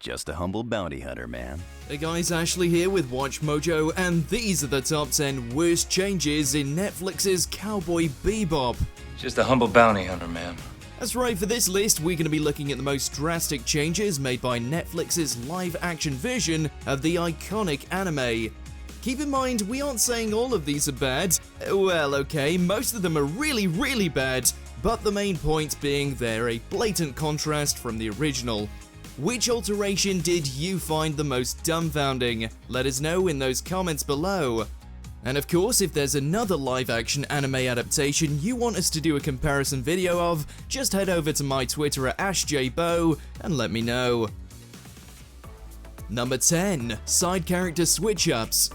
Just a humble bounty hunter, man. Hey guys, Ashley here with WatchMojo, and these are the top 10 worst changes in Netflix's Cowboy Bebop. Just a humble bounty hunter, man. That's right, for this list, we're going to be looking at the most drastic changes made by Netflix's live-action version of the iconic anime. Keep in mind, we aren't saying all of these are bad. Well, okay, most of them are really bad, but the main point being they're a blatant contrast from the original. Which alteration did you find the most dumbfounding? Let us know in those comments below. And of course, if there's another live-action anime adaptation you want us to do a comparison video of, just head over to my Twitter at AshJBo and let me know. Number 10. Side character switch-ups.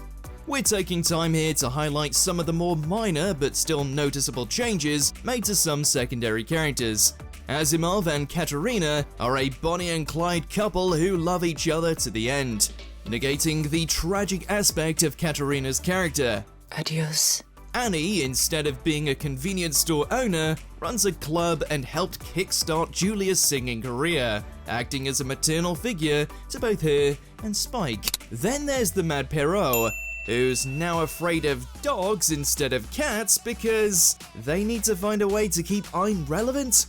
We're taking time here to highlight some of the more minor but still noticeable changes made to some secondary characters. Asimov and Katerina are a Bonnie and Clyde couple who love each other to the end, negating the tragic aspect of Katerina's character. Adios. Annie, instead of being a convenience store owner, runs a club and helped kickstart Julia's singing career, acting as a maternal figure to both her and Spike. Then there's the Mad Perot, who's now afraid of dogs instead of cats because they need to find a way to keep Ayn relevant.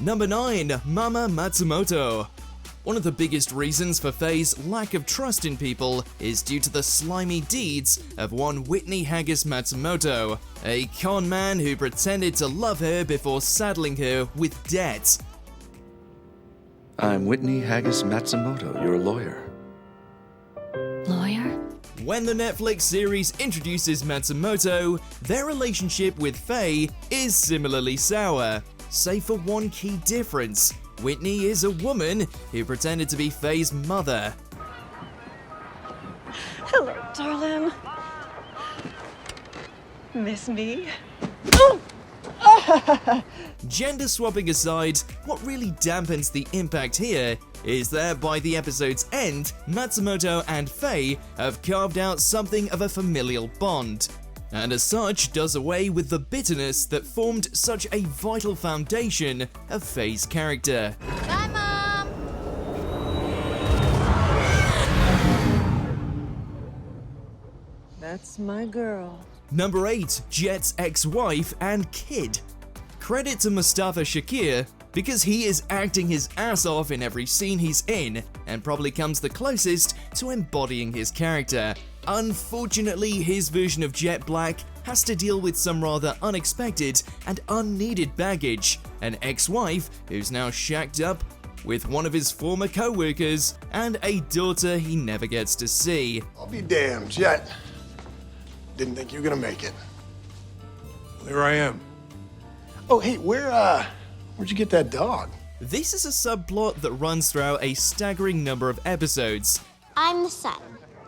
Number 9. Mama Matsumoto. One of the biggest reasons for Faye's lack of trust in people is due to the slimy deeds of one Whitney Haggis Matsumoto, a con man who pretended to love her before saddling her with debt. I'm Whitney Haggis Matsumoto, your lawyer. Lawyer? When the Netflix series introduces Matsumoto, their relationship with Faye is similarly sour, save for one key difference. Whitney is a woman who pretended to be Faye's mother. Hello, darling. Miss me? Gender swapping aside, what really dampens the impact here is that by the episode's end, Matsumoto and Faye have carved out something of a familial bond, and as such does away with the bitterness that formed such a vital foundation of Faye's character. Bye, Mom! That's my girl. Number 8. Jet's ex-wife and kid. Credit to Mustafa Shakir, because he is acting his ass off in every scene he's in, and probably comes the closest to embodying his character. Unfortunately, his version of Jet Black has to deal with some rather unexpected and unneeded baggage, an ex-wife who's now shacked up with one of his former co-workers, and a daughter he never gets to see. I'll be damned, Jet. Didn't think you were gonna make it. There I am. Oh, hey, where'd you get that dog? This is a subplot that runs throughout a staggering number of episodes. I'm the sun,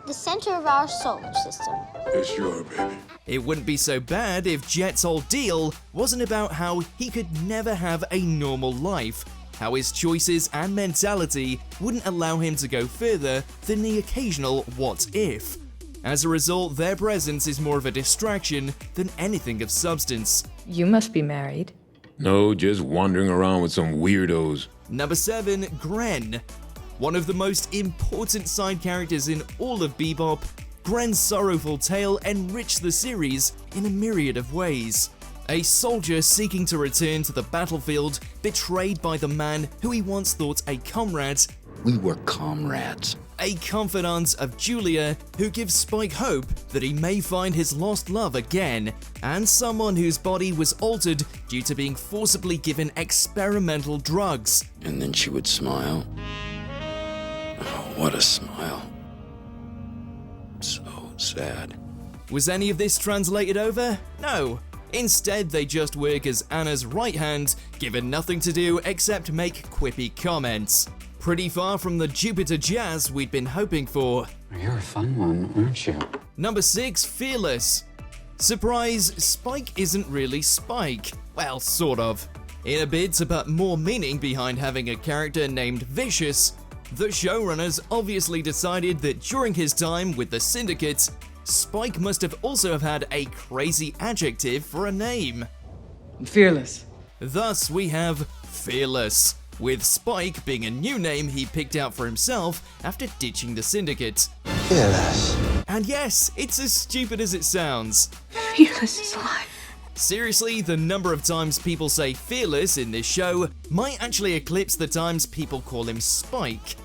the center of our solar system. Yeah, sure, baby. It wouldn't be so bad if Jet's whole deal wasn't about how he could never have a normal life, how his choices and mentality wouldn't allow him to go further than the occasional what if. As a result, their presence is more of a distraction than anything of substance. You must be married. No, just wandering around with some weirdos. Number 7. Gren. One of the most important side characters in all of Bebop, Gren's sorrowful tale enriched the series in a myriad of ways. A soldier seeking to return to the battlefield, betrayed by the man who he once thought a comrade. We were comrades. A confidant of Julia who gives Spike hope that he may find his lost love again, and someone whose body was altered due to being forcibly given experimental drugs. And then she would smile. Oh, what a smile. So sad. Was any of this translated over? No. Instead, they just work as Anna's right hand, given nothing to do except make quippy comments. Pretty far from the Jupiter Jazz we'd been hoping for. You're a fun one, aren't you? Number 6. Fearless. Surprise, Spike isn't really Spike. Well, sort of. In a bid to put more meaning behind having a character named Vicious, the showrunners obviously decided that during his time with the Syndicate, Spike must have also have had a crazy adjective for a name. I'm fearless. Thus, we have Fearless, with Spike being a new name he picked out for himself after ditching the syndicate. Fearless. And yes, it's as stupid as it sounds. Fearless is alive. Seriously, the number of times people say Fearless in this show might actually eclipse the times people call him Spike.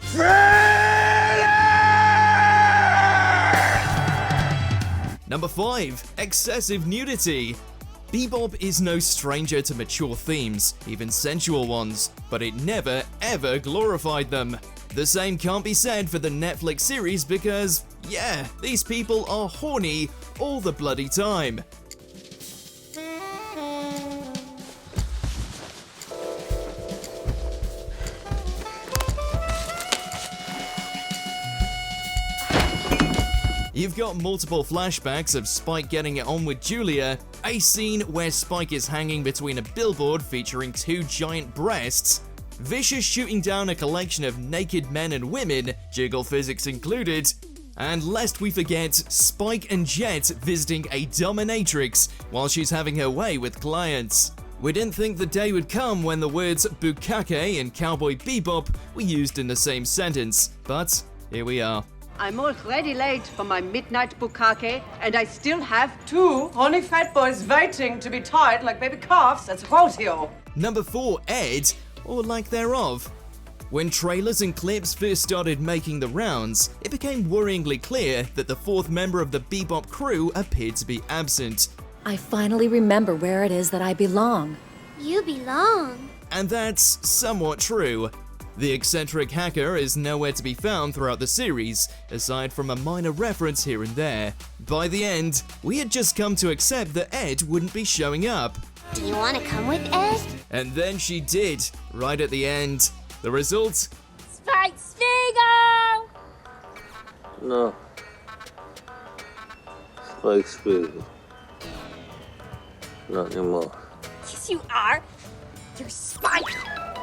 Number 5. Excessive nudity. Bebop is no stranger to mature themes, even sensual ones, but it never ever glorified them. The same can't be said for the Netflix series because, yeah, these people are horny all the bloody time. You've got multiple flashbacks of Spike getting it on with Julia, a scene where Spike is hanging between a billboard featuring 2 giant breasts, Vicious shooting down a collection of naked men and women, jiggle physics included, and lest we forget, Spike and Jet visiting a dominatrix while she's having her way with clients. We didn't think the day would come when the words bukkake and Cowboy Bebop were used in the same sentence, but here we are. I'm already late for my midnight bukkake, and I still have 2 horny fat boys waiting to be tied like baby calves at the rodeo. Number 4, Ed, or lack thereof. When trailers and clips first started making the rounds, it became worryingly clear that the 4th member of the Bebop crew appeared to be absent. I finally remember where it is that I belong. You belong. And that's somewhat true. The eccentric hacker is nowhere to be found throughout the series, aside from a minor reference here and there. By the end, we had just come to accept that Ed wouldn't be showing up. Do you want to come with Ed? And then she did, right at the end. The result? Spike Spiegel! No. Spike Spiegel. Not anymore. Yes, you are. You're Spike,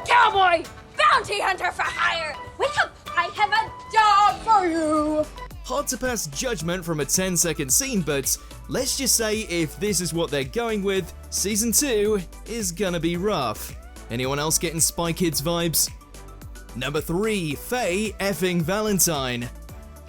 Cowboy Bounty Hunter for hire. Wake up! I have a job for you. Hard to pass judgment from a 10-second scene, but let's just say if this is what they're going with, Season 2 is gonna be rough. Anyone else getting Spy Kids vibes? Number 3, Faye effing Valentine.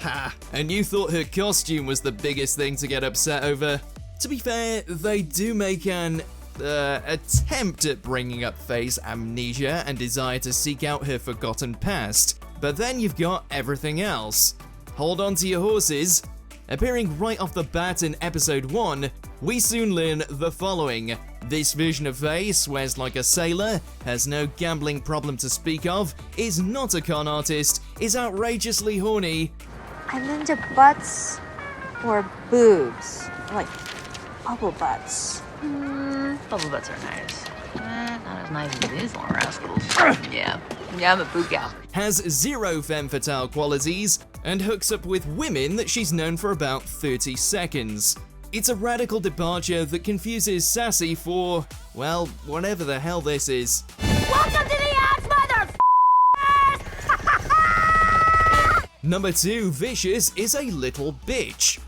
Ha, and you thought her costume was the biggest thing to get upset over? To be fair, they do make an attempt at bringing up Faye's amnesia and desire to seek out her forgotten past, but then you've got everything else. Hold on to your horses. Appearing right off the bat in episode 1, we soon learn the following. This version of Faye swears like a sailor, has no gambling problem to speak of, is not a con artist, is outrageously horny. I'm into butts or boobs, like bubble butts. Bubble butts are nice. Not as nice as these little rascals. Yeah, I'm a boo gal. Has 0 femme fatale qualities, and hooks up with women that she's known for about 30 seconds. It's a radical departure that confuses Sassy for, well, whatever the hell this is. Welcome to the ads, mother. Number 2, Vicious is a little bitch.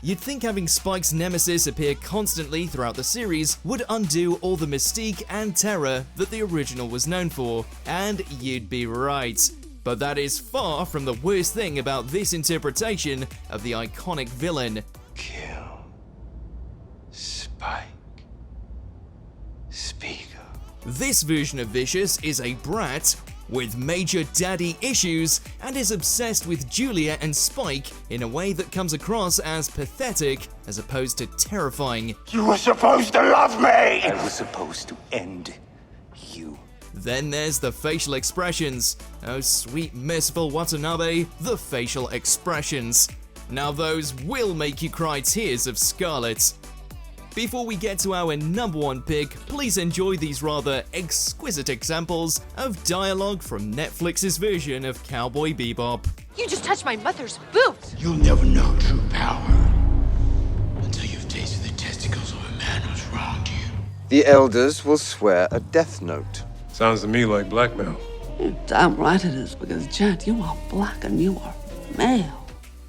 You'd think having Spike's nemesis appear constantly throughout the series would undo all the mystique and terror that the original was known for, and you'd be right. But that is far from the worst thing about this interpretation of the iconic villain. Kill. Spike. Spiegel. This version of Vicious is a brat with major daddy issues and is obsessed with Julia and Spike in a way that comes across as pathetic as opposed to terrifying. You were supposed to love me! I was supposed to end you. Then there's the facial expressions. Oh sweet merciful Watanabe, the facial expressions. Now those will make you cry tears of scarlet. Before we get to our number 1 pick, please enjoy these rather exquisite examples of dialogue from Netflix's version of Cowboy Bebop. You just touched my mother's boobs. You'll never know true power until you've tasted the testicles of a man who's wronged you. The elders will swear a death note. Sounds to me like blackmail. You're damn right it is, because Jet, you are black and you are male.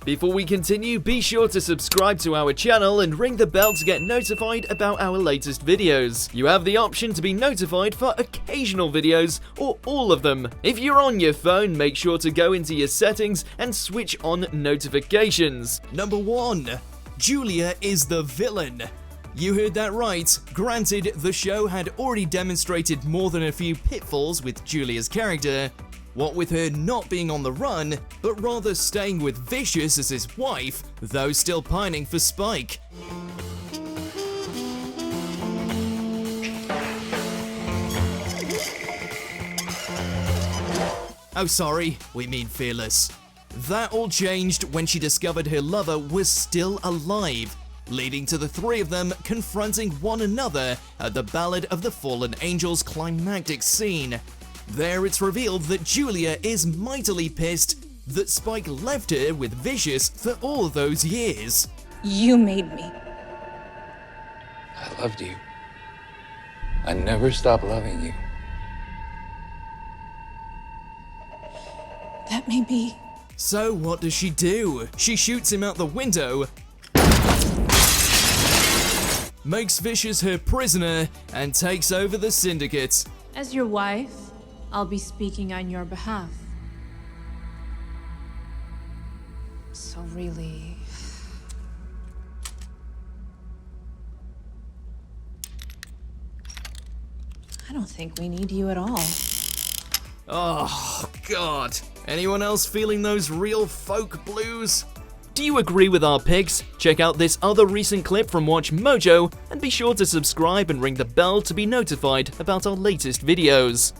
Before we continue, be sure to subscribe to our channel and ring the bell to get notified about our latest videos. You have the option to be notified for occasional videos or all of them. If you're on your phone, make sure to go into your settings and switch on notifications. Number 1. Julia is the villain. You heard that right. Granted, the show had already demonstrated more than a few pitfalls with Julia's character. What with her not being on the run, but rather staying with Vicious as his wife, though still pining for Spike. Oh sorry, we mean Fearless. That all changed when she discovered her lover was still alive, leading to the three of them confronting one another at the Ballad of the Fallen Angels climactic scene. There it's revealed that Julia is mightily pissed that Spike left her with Vicious for all those years. You made me. I loved you. I never stopped loving you. That may be. So what does she do? She shoots him out the window, makes Vicious her prisoner, and takes over the syndicate. As your wife, I'll be speaking on your behalf. So really... I don't think we need you at all. Oh, God. Anyone else feeling those real folk blues? Do you agree with our picks? Check out this other recent clip from WatchMojo and be sure to subscribe and ring the bell to be notified about our latest videos.